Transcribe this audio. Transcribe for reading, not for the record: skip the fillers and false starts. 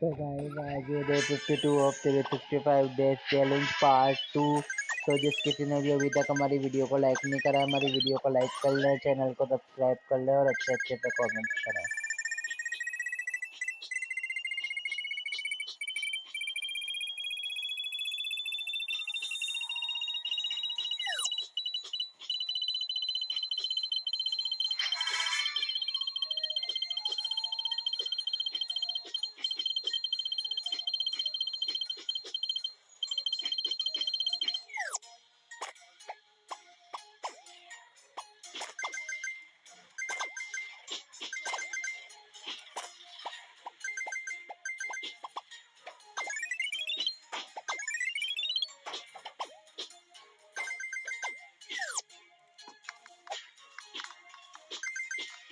तो गाइस आज ये day 52 of 365 days challenge part 2। तो जिस किसी ने भी अभी तक हमारी वीडियो को लाइक नहीं करा है, हमारी वीडियो को लाइक कर ले, चैनल को सब्सक्राइब कर ले और अच्छे अच्छे से कमेंट करें।